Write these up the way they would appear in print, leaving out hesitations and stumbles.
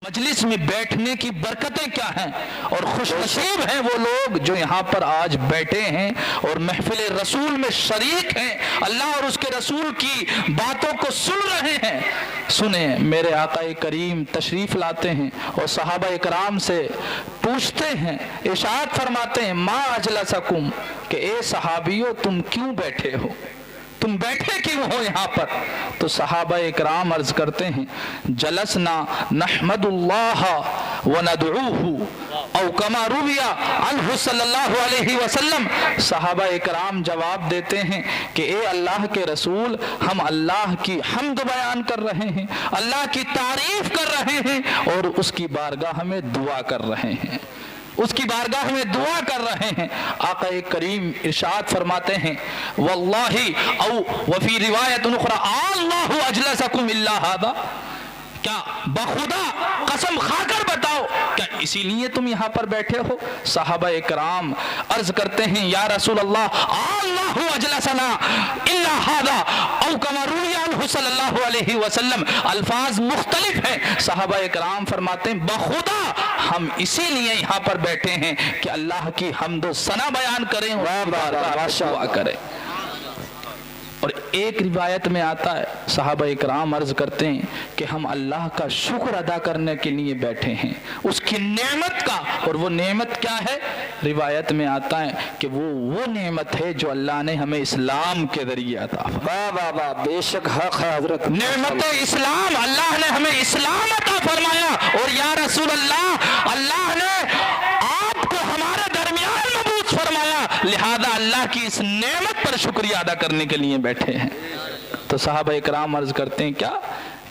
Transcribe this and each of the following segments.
مجلس میں بیٹھنے کی برکتیں کیا ہیں، اور خوش نصیب ہیں وہ لوگ جو یہاں پر آج بیٹھے ہیں اور محفل رسول میں شریک ہیں، اللہ اور اس کے رسول کی باتوں کو سن رہے ہیں۔ سنیں، میرے آقا کریم تشریف لاتے ہیں اور صحابہ اکرام سے پوچھتے ہیں، ارشاد فرماتے ہیں ما اجلسکم، کہ اے صحابیوں تم کیوں بیٹھے ہو، تم بیٹھے کیوں ہو یہاں پر؟ تو صحابہ اکرام عرض کرتے ہیں جلسنا نحمد اللہ وندعوہ او کما روی عنہ صلی اللہ علیہ وسلم۔ صحابہ اکرام جواب دیتے ہیں کہ اے اللہ کے رسول، ہم اللہ کی حمد بیان کر رہے ہیں، اللہ کی تعریف کر رہے ہیں اور اس کی بارگاہ میں دعا کر رہے ہیں، اس کی بارگاہ میں دعا کر رہے ہیں۔ آقا کریم ارشاد فرماتے ہیں واللہ او وفی روایت اخری اللہ اجلسکم الا ھذا، کیا بخدا قسم کھا کر بتاؤ کیا اسی لیے تم یہاں پر بیٹھے ہو؟ صحابہ اکرام عرض کرتے ہیں یا رسول اللہ اللہ اجلسنا الا ھذا او کما روی عنہ صلی اللہ علیہ وسلم، الفاظ مختلف ہیں۔ صحابہ اکرام فرماتے ہیں بخدا ہم اسی لیے یہاں پر بیٹھے ہیں کہ اللہ کی حمد و ثنا بیان کریں اور دعا کریں۔ اور ایک روایت میں آتا ہے صحابہ اکرام عرض کرتے ہیں کہ ہم اللہ کا شکر ادا کرنے کے لیے بیٹھے ہیں، اس کی نعمت کا، اور وہ نعمت کیا ہے؟ روایت میں آتا ہے کہ وہ نعمت ہے جو اللہ نے ہمیں اسلام کے ذریعے عطا فرمایا۔ بے شک حق ہے حضرت، نعمت اسلام، اللہ نے ہمیں اسلام عطا فرمایا، اور یا رسول اللہ اللہ نے آپ کو ہمارے درمیان مبعوث فرمایا، لہذا اللہ کی اس نعمت پر شکریہ ادا کرنے کے لیے بیٹھے ہیں۔ تو صحابہ اکرام عرض کرتے ہیں کیا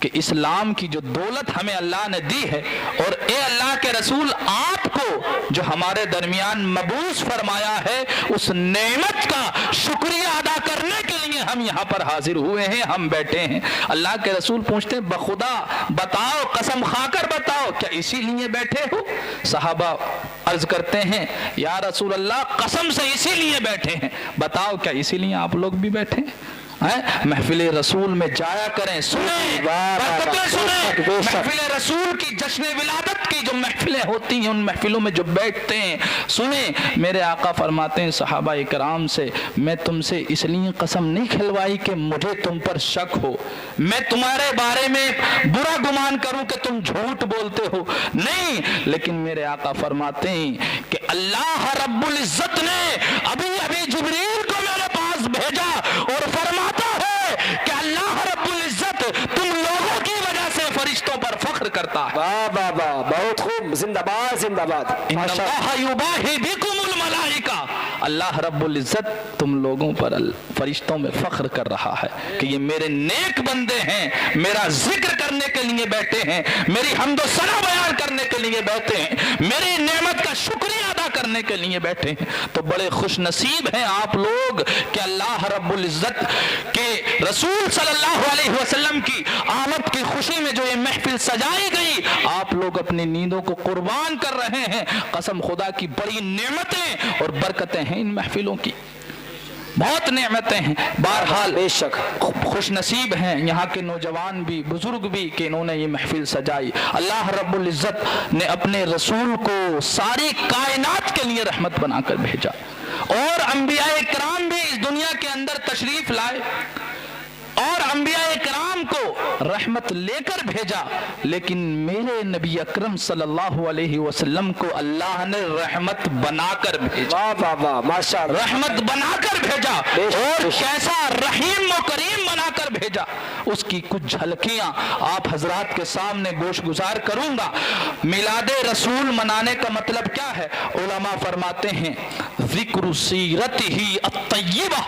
کہ اسلام کی جو دولت ہمیں اللہ نے دی ہے، اور اے اللہ کے رسول آپ کو جو ہمارے درمیان مبعوث فرمایا ہے، اس نعمت کا شکریہ ادا کرنے کے لیے ہم یہاں پر حاضر ہوئے ہیں، ہم بیٹھے ہیں۔ اللہ کے رسول پوچھتے ہیں بخدا بتاؤ، قسم کھا کر بتاؤ کیا اسی لیے بیٹھے ہو؟ صحابہ عرض کرتے ہیں یا رسول اللہ قسم سے اسی لیے بیٹھے ہیں، بتاؤ کیا اسی لیے آپ لوگ بھی بیٹھے ہیں؟ محفل رسول میں جایا کریں، سنیں برکتیں سنیں، محفل رسول کی جشن ولادت کی جو محفلیں ہوتی ہیں ان محفلوں میں جو بیٹھتے ہیں سنیں۔ میرے آقا فرماتے ہیں صحابہ اکرام سے میں تم سے اس لیے قسم نہیں کھلوائی کہ مجھے تم پر شک ہو، میں تمہارے بارے میں برا گمان کروں کہ تم جھوٹ بولتے ہو، نہیں، لیکن میرے آقا فرماتے ہیں کہ اللہ رب العزت نے ابھی جبریل کو میرے پاس بھیجا اور فرماتا ہے کہ اللہ رب العزت تم لوگوں کی وجہ سے فرشتوں پر فخر کرتا ہے۔ واہ واہ واہ، بہت خوب، زندہ باد زندہ باد۔ ان اللہ یباہی بکم الملائکہ، اللہ رب العزت تم لوگوں پر فرشتوں میں فخر کر رہا ہے کہ یہ میرے نیک بندے ہیں، میرا ذکر کرنے کے لیے بیٹھے ہیں، میری حمد و ثنا بیان کرنے کے لیے بیٹھے ہیں، میری نعمت کا شکریہ ادا کرنے کے لیے بیٹھے ہیں۔ تو بڑے خوش نصیب ہیں آپ لوگ کہ اللہ رب العزت کے رسول صلی اللہ علیہ وسلم کی آمد کی خوشی میں جو یہ محفل سجائی گئی، آپ لوگ اپنی نیندوں کو قربان کر رہے ہیں۔ قسم خدا کی بڑی نعمتیں اور برکتیں ہیں ان محفلوں کی، بہت نعمتیں ہیں۔ بہرحال بے شک خوش نصیب ہیں یہاں کے نوجوان بھی، بزرگ بھی کہ انہوں نے یہ محفل سجائی۔ اللہ رب العزت نے اپنے رسول کو ساری کائنات کے لیے رحمت بنا کر بھیجا، اور انبیاء کرام بھی اس دنیا کے اندر تشریف لائے اور انبیاء کرام کو رحمت لے کر بھیجا، لیکن میرے نبی اکرم صلی اللہ علیہ وسلم کو اللہ نے رحمت بنا کر بھیجا، واہ واہ واہ، ماشاء اللہ، رحمت بنا کر بھیجا، اور کیسا رحیم و کریم بنا کر بھیجا اس کی کچھ جھلکیاں آپ حضرات کے سامنے گوش گزار کروں گا۔ میلاد رسول منانے کا مطلب کیا ہے؟ علماء فرماتے ہیں ذکر سیرتہ الطیبہ،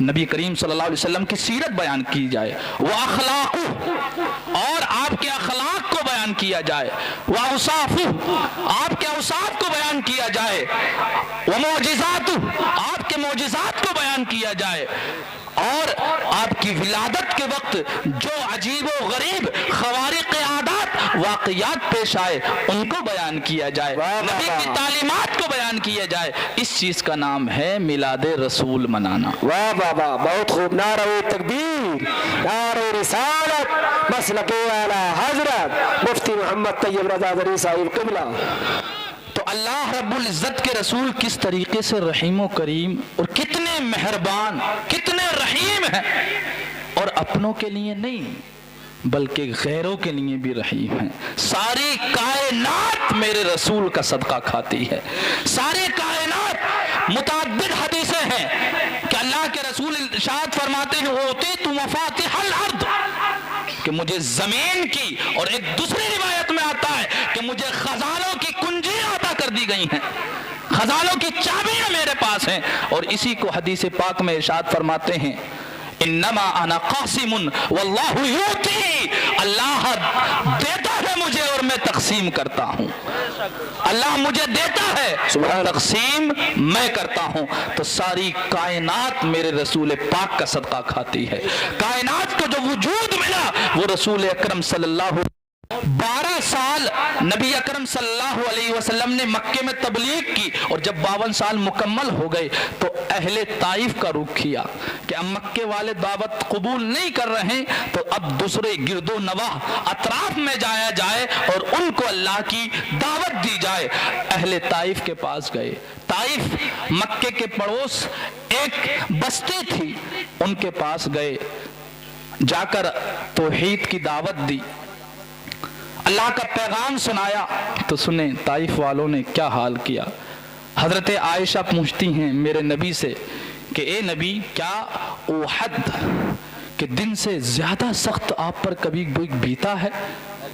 نبی کریم صلی اللہ علیہ وسلم کی سیرت بیان کی جائے، وَأَخْلَاقُهُ، اور آپ کے اخلاق کو بیان کیا جائے، وَأَوْصَافُهُ، آپ کے اوصاف کو بیان کیا جائے، وَمُعْجِزَاتُهُ، آپ کے معجزات کو بیان کیا جائے، اور آپ کی ولادت کے وقت جو عجیب و غریب خوارق عادات واقعات پیش آئے ان کو بیان کیا جائے، نبی کی تعلیمات کو بیان کیا جائے، اس چیز کا نام ہے میلاد رسول منانا۔ واہ واہ واہ، بہت خوب، نعرہ تکبیر، نعرہ رسالت، مسلک اعلی حضرت مفتی محمد طیب رضا زری صاحب قبلہ۔ تو اللہ رب العزت کے رسول کس طریقے سے رحیم و کریم اور کتنے مہربان، کتنے رحیم ہیں، اور اپنوں کے لیے نہیں بلکہ غیروں کے لیے بھی رحیم ہیں۔ ساری کائنات میرے رسول کا صدقہ کھاتی ہے، ساری کائنات۔ متعدد حدیثیں ہیں کہ اللہ کے رسول ارشاد فرماتے ہیں اوتیت مفاتیح الارض، کہ مجھے زمین کی، اور ایک دوسری روایت میں آتا ہے کہ مجھے خزانوں کی کنجیاں عطا کر دی گئی ہیں، خزانوں کی چابیاں میرے پاس ہیں۔ اور اسی کو حدیث پاک میں ارشاد فرماتے ہیں انما انا قاسم واللہ یؤتی، اللہ دیتا ہے مجھے اور میں تقسیم کرتا ہوں، اللہ مجھے دیتا ہے اور تقسیم میں کرتا ہوں۔ تو ساری کائنات میرے رسول پاک کا صدقہ کھاتی ہے۔ کائنات کو جو وجود ملا وہ رسول اکرم صلی اللہ علیہ 12 سال نبی اکرم صلی اللہ علیہ وسلم نے مکے میں تبلیغ کی، اور جب 52 سال مکمل ہو گئے تو اہل طائف کا رخ کیا کہ اب مکے والے دعوت قبول نہیں کر رہے، تو اب دوسرے گرد و نواح اطراف میں جایا جائے اور ان کو اللہ کی دعوت دی جائے۔ اہل طائف کے پاس گئے، طائف مکے کے پڑوس ایک بستی تھی، ان کے پاس گئے، جا کر توحید کی دعوت دی، اللہ کا پیغام سنایا۔ تو سنیں طائف والوں نے کیا حال کیا۔ حضرت عائشہ پوچھتی ہیں میرے نبی سے کہ اے نبی، کیا احد کے دن سے زیادہ سخت آپ پر کبھی بیتا ہے؟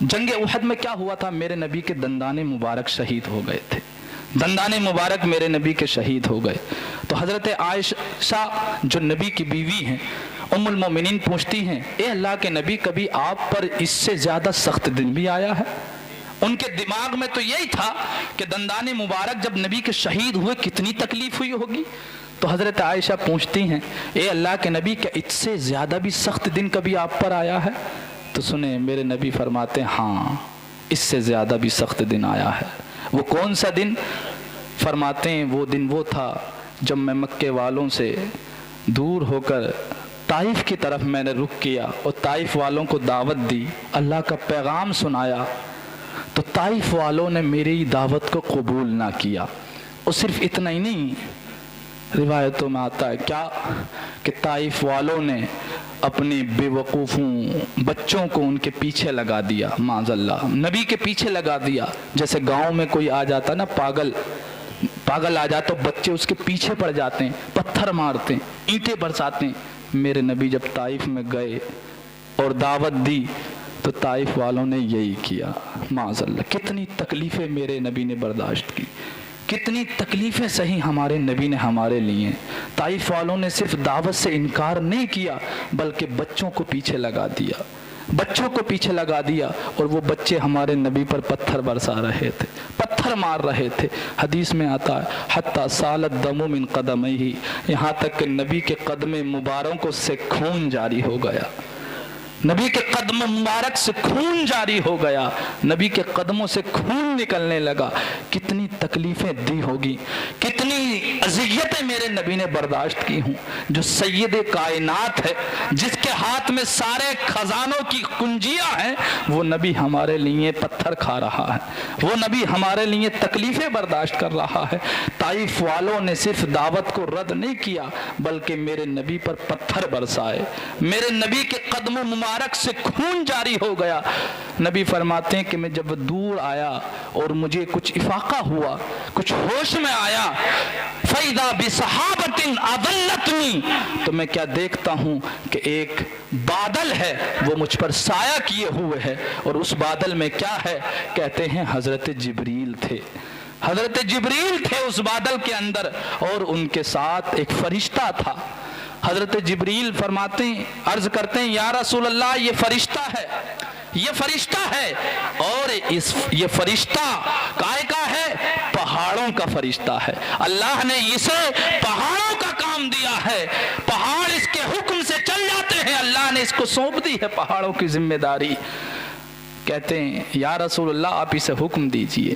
جنگ احد میں کیا ہوا تھا؟ میرے نبی کے دندان مبارک شہید ہو گئے تھے، دندان مبارک میرے نبی کے شہید ہو گئے۔ تو حضرت عائشہ جو نبی کی بیوی ہیں، ام المومنین پوچھتی ہیں اے اللہ کے نبی، کبھی آپ پر اس سے زیادہ سخت دن بھی آیا ہے؟ ان کے دماغ میں تو یہی تھا کہ دندان مبارک جب نبی کے شہید ہوئے کتنی تکلیف ہوئی ہوگی۔ تو حضرت عائشہ پوچھتی ہیں اے اللہ کے نبی، کیا اس سے زیادہ بھی سخت دن کبھی آپ پر آیا ہے؟ تو سنیں میرے نبی فرماتے ہیں ہاں، اس سے زیادہ بھی سخت دن آیا ہے۔ وہ کون سا دن؟ فرماتے ہیں وہ دن وہ تھا جب میں مکے والوں سے دور ہو کر طائف کی طرف میں نے رخ کیا اور طائف والوں کو دعوت دی، اللہ کا پیغام سنایا، تو طائف والوں نے میری دعوت کو قبول نہ کیا۔ اور صرف اتنا ہی نہیں، روایتوں میں آتا ہے کیا کہ طائف والوں نے اپنے بے وقوفوں بچوں کو ان کے پیچھے لگا دیا، معاذ اللہ نبی کے پیچھے لگا دیا۔ جیسے گاؤں میں کوئی آ جاتا نا پاگل آ جاتا، بچے اس کے پیچھے پڑ جاتے ہیں، پتھر مارتے ہیں، اینٹیں برساتے ہیں۔ میرے نبی جب طائف میں گئے اور دعوت دی تو طائف والوں نے یہی کیا، معاذ اللہ۔ کتنی تکلیفیں میرے نبی نے برداشت کی، کتنی تکلیفیں سہی ہمارے نبی نے ہمارے لیے۔ طائف والوں نے صرف دعوت سے انکار نہیں کیا بلکہ بچوں کو پیچھے لگا دیا، بچوں کو پیچھے لگا دیا، اور وہ بچے ہمارے نبی پر پتھر برسا رہے تھے، پتھر مار رہے تھے۔ حدیث میں آتا ہے حتی سالت دم من قدمیہ، یہاں تک کہ نبی کے قدم مبارکوں سے خون جاری ہو گیا، نبی کے قدم مبارک سے خون جاری ہو گیا، نبی کے قدموں سے خون نکلنے لگا۔ کتنی تکلیفیں دی ہوگی، کتنی اذیتیں میرے نبی نے برداشت کی ہوں۔ جو سید کائنات ہے، جس کے ہاتھ میں سارے خزانوں کی کنجیاں ہیں، وہ نبی ہمارے لیے پتھر کھا رہا ہے، وہ نبی ہمارے لیے تکلیفیں برداشت کر رہا ہے۔ طائف والوں نے صرف دعوت کو رد نہیں کیا بلکہ میرے نبی پر پتھر برسائے، میرے نبی کے قدم مبارک سے خون جاری ہو گیا۔ نبی فرماتے ہیں کہ میں جب دور آیا اور مجھے کچھ افاقہ ہوا، کچھ ہوش میں آیا، فَإِذَا بِصَحَابَةٍ أَظَلَّتْنِي، تو میں کیا دیکھتا ہوں کہ ایک بادل ہے، وہ مجھ پر سایہ کیے ہوئے ہے، اور اس بادل میں کیا ہے؟ کہتے ہیں حضرت جبریل تھے، حضرت جبریل تھے اس بادل کے اندر، اور ان کے ساتھ ایک فرشتہ تھا۔ حضرت جبریل فرماتے ہیں، عرض کرتے ہیں یا رسول اللہ، یہ فرشتہ ہے، یہ فرشتہ ہے، اور یہ فرشتہ کائے کا ہے؟ پہاڑوں کا فرشتہ ہے۔ اللہ نے اسے پہاڑوں کا کام دیا ہے، پہاڑ اس کے حکم سے چل جاتے ہیں، اللہ نے اس کو سونپ دی ہے پہاڑوں کی ذمہ داری۔ کہتے ہیں یا رسول اللہ، آپ اسے حکم دیجئے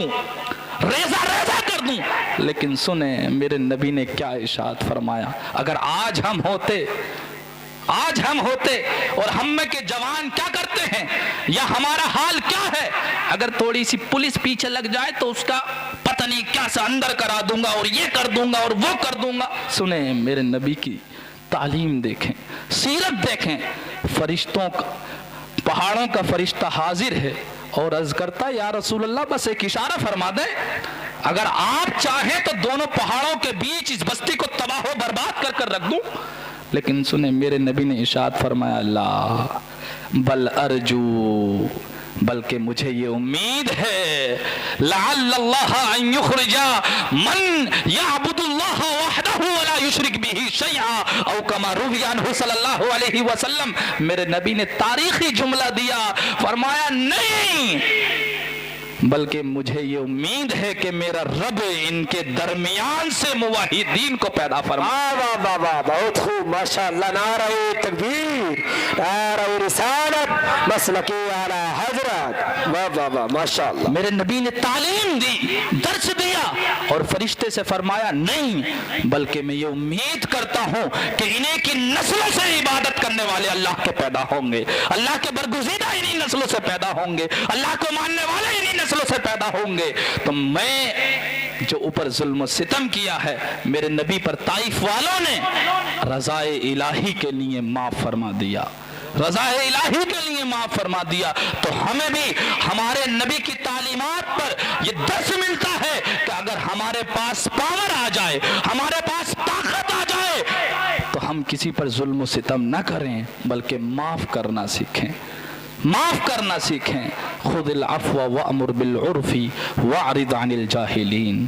دوں, ریزہ ریزہ کر دوں. لیکن سنیں میرے نبی نے کیا ارشاد فرمایا. اگر آج ہم ہوتے اور ہم میں کے جوان کیا کرتے ہیں, یا ہمارا حال کیا ہے, اگر تھوڑی سی پولیس پیچھے لگ جائے تو اس کا پتہ نہیں کیا سے اندر کرا دوں گا, اور یہ کر دوں گا اور وہ کر دوں گا. سنیں میرے نبی کی تعلیم دیکھیں, سیرت دیکھیں. فرشتوں کا, پہاڑوں کا فرشتہ حاضر ہے اور عرض کرتا یا رسول اللہ بس ایک اشارہ فرما دیں, اگر آپ چاہیں تو دونوں پہاڑوں کے بیچ اس بستی کو تباہ و برباد کر کر رکھ دوں. لیکن سنیں میرے نبی نے ارشاد فرمایا اللہ بل ارجو, بلکہ مجھے یہ امید ہے لعل اللہ ان یخرج من یعبد اللہ وحدہ ولا یشرک بہ شیئا او کما روی عنہ صلی اللہ علیہ وسلم. میرے نبی نے تاریخی جملہ دیا, فرمایا نہیں بلکہ مجھے یہ امید ہے کہ میرا رب ان کے درمیان سے موحدین کو پیدا فرمائے. واہ واہ واہ, بہت خوب, ماشاءاللہ. نعرہ تکبیر, نعرہ رسالت, مسلک اعلی حضرت. واہ واہ واہ, ماشاءاللہ. میرے نبی نے تعلیم دی, درس دیا, اور فرشتے سے فرمایا نہیں بلکہ میں یہ امید کرتا ہوں کہ انہیں کی نسلوں سے عبادت کرنے والے اللہ کے پیدا ہوں گے, اللہ کے برگزیدہ انہی نسلوں سے پیدا ہوں گے, اللہ کو ماننے والے انہی نسلوں سے پیدا ہوں گے. تو میں جو اوپر ظلم و ستم کیا ہے میرے نبی پر طائف والوں نے رضائے الہی کے لیے معاف فرما دیا, رضائے الہی کے لیے معاف فرما دیا. تو ہمیں بھی ہمارے نبی کی تعلیمات پر یہ درس ملتا ہے کہ اگر ہمارے پاس پاور آ جائے, ہمارے پاس طاقت آ جائے, تو ہم کسی پر ظلم و ستم نہ کریں بلکہ معاف کرنا سیکھیں, معاف کرنا سیکھیں. خذ العفو وامر بالعرف واعرض عن الجاہلین.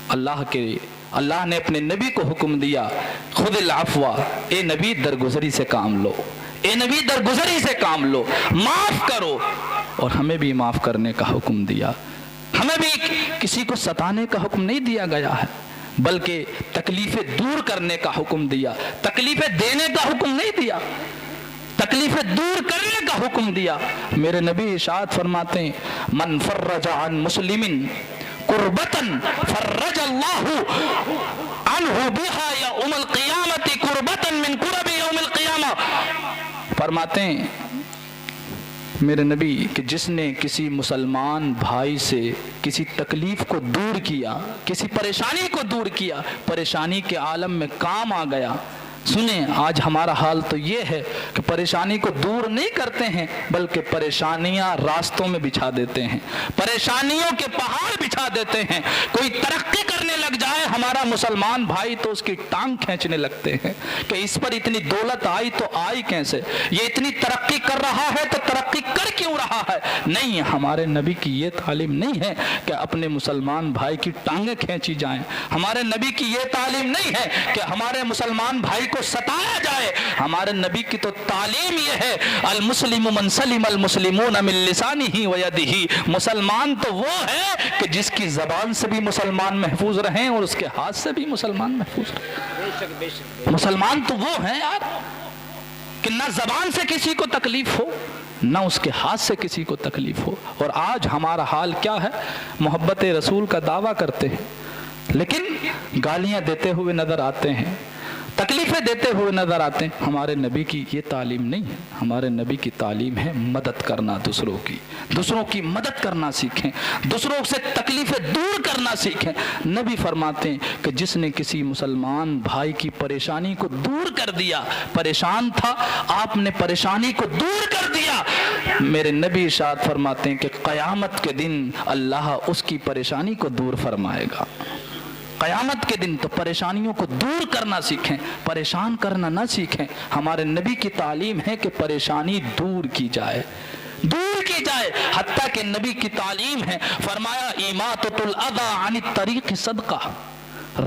اللہ نے اپنے نبی کو حکم دیا خذ العفو, اے نبی درگزری سے کام لو, اے نبی درگزری سے کام لو, معاف کرو. اور ہمیں بھی معاف کرنے کا حکم دیا. ہمیں بھی کسی کو ستانے کا حکم نہیں دیا گیا ہے بلکہ تکلیفیں دور کرنے کا حکم دیا, تکلیفیں دینے کا حکم نہیں دیا, تکلیفیں دور کرنے کا حکم دیا. میرے نبی ارشاد فرماتے ہیں من فرج عن مسلم کربتا فرج اللہ عنہ بہا یوم القیامت کربتا من کرب یوم القیامہ. فرماتے ہیں میرے نبی کہ جس نے کسی مسلمان بھائی سے کسی تکلیف کو دور کیا, کسی پریشانی کو دور کیا, پریشانی کے عالم میں کام آ گیا. سنیں آج ہمارا حال تو یہ ہے کہ پریشانی کو دور نہیں کرتے ہیں بلکہ پریشانیاں راستوں میں بچھا دیتے ہیں, پریشانیوں کے پہاڑ بچھا دیتے ہیں. کوئی ترقی کرنے لگ جائے ہمارا مسلمان بھائی تو اس کی ٹانگ کھینچنے لگتے ہیں کہ اس پر اتنی دولت آئی تو آئی کیسے, یہ اتنی ترقی کر رہا ہے تو ترقی کر کیوں رہا ہے. نہیں, ہمارے نبی کی یہ تعلیم نہیں ہے کہ اپنے مسلمان بھائی کی ٹانگیں کھینچی جائیں. ہمارے نبی کی یہ تعلیم نہیں ہے کہ ہمارے مسلمان بھائی کو ستایا جائے. ہمارے نبی کی تو تعلیم یہ ہے المسلم من سلم المسلمون من لسانہ و یدہ. مسلمان تو وہ ہے کہ جس کی زبان سے بھی مسلمان محفوظ رہیں اور اس کے ہاتھ سے بھی مسلمان محفوظ رہیں. مسلمان تو وہ ہیں یار کہ نہ زبان سے کسی کو تکلیف ہو نہ اس کے ہاتھ سے کسی کو تکلیف ہو. اور آج ہمارا حال کیا ہے, محبت رسول کا دعویٰ کرتے ہیں لیکن گالیاں دیتے ہوئے نظر آتے ہیں, تکلیفیں دیتے ہوئے نظر آتے ہیں. ہمارے نبی کی یہ تعلیم نہیں ہے. ہمارے نبی کی تعلیم ہے مدد کرنا, دوسروں کی مدد کرنا سیکھیں, دوسروں سے تکلیفیں دور کرنا سیکھیں. نبی فرماتے ہیں کہ جس نے کسی مسلمان بھائی کی پریشانی کو دور کر دیا, پریشان تھا آپ نے پریشانی کو دور کر دیا, میرے نبی ارشاد فرماتے ہیں کہ قیامت کے دن اللہ اس کی پریشانی کو دور فرمائے گا. قیامت کے دن تو پریشانیوں کو دور کرنا سیکھیں, پریشان کرنا نہ سیکھیں. ہمارے نبی کی تعلیم ہے کہ پریشانی دور کی جائے, دور کی جائے. حتیٰ کہ نبی کی تعلیم ہے فرمایا اماطۃ الاذی عن الطریق صدقہ,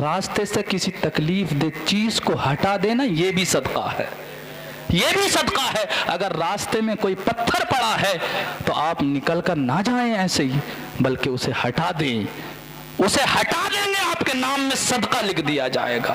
راستے سے کسی تکلیف دہ چیز کو ہٹا دینا یہ بھی صدقہ ہے, یہ بھی صدقہ ہے. اگر راستے میں کوئی پتھر پڑا ہے تو آپ نکل کر نہ جائیں ایسے ہی بلکہ اسے ہٹا دیں, اسے ہٹا دیں گے آپ کے نام میں صدقہ لکھ دیا جائے گا.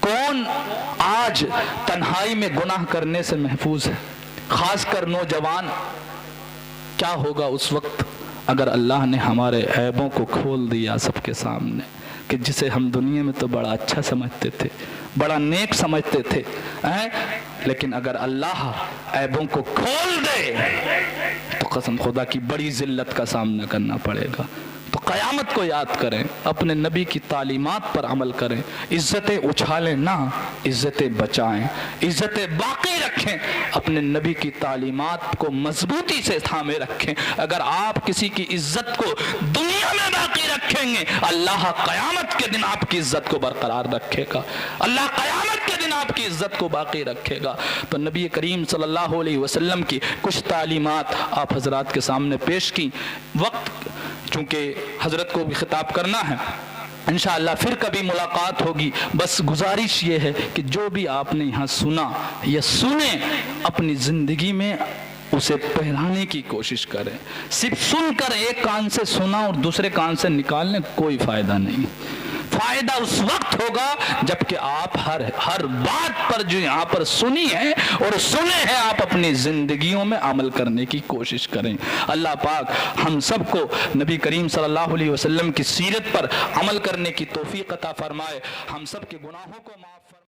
کون آج تنہائی میں گناہ کرنے سے محفوظ ہے؟ خاص کر نوجوان. کیا ہوگا اس وقت اگر اللہ نے ہمارے عیبوں کو کھول دیا سب کے سامنے، کہ جسے ہم دنیا میں تو بڑا اچھا سمجھتے تھے، بڑا نیک سمجھتے تھے، لیکن اگر اللہ عیبوں کو کھول دے تو قسم خدا کی بڑی ذلت کا سامنا کرنا پڑے گا. تو قیامت کو یاد کریں، اپنے نبی کی تعلیمات پر عمل کریں، عزتیں اچھالیں نہ، عزتیں بچائیں، عزتیں باقی رکھیں، اپنے نبی کی تعلیمات کو مضبوطی سے تھامے رکھیں. اگر آپ کسی کی عزت کو دنیا میں باقی رکھیں گے، اللہ قیامت کے دن آپ کی عزت کو برقرار رکھے گا. اللہ قیامت کے دن آپ کی عزت کو باقی رکھے گا. تو نبی کریم صلی اللہ علیہ وسلم کی کچھ تعلیمات آپ حضرات کے سامنے پیش کی. وقت چونکہ حضرت کو بھی خطاب کرنا ہے، انشاءاللہ پھر کبھی ملاقات ہوگی. بس گزارش یہ ہے کہ جو بھی آپ نے یہاں سنا یا سنیں، اپنی زندگی میں اسے پہنانے کی کوشش کریں. صرف سن کر ایک کان سے سنا اور دوسرے کان سے نکالنے کوئی فائدہ نہیں. فائدہ اس وقت ہوگا جبکہ آپ ہر بات پر جو یہاں پر سنی ہے اور سنے ہیں آپ اپنی زندگیوں میں عمل کرنے کی کوشش کریں. اللہ پاک ہم سب کو نبی کریم صلی اللہ علیہ وسلم کی سیرت پر عمل کرنے کی توفیق عطا فرمائے. ہم سب کے گناہوں کو معاف فرمائے.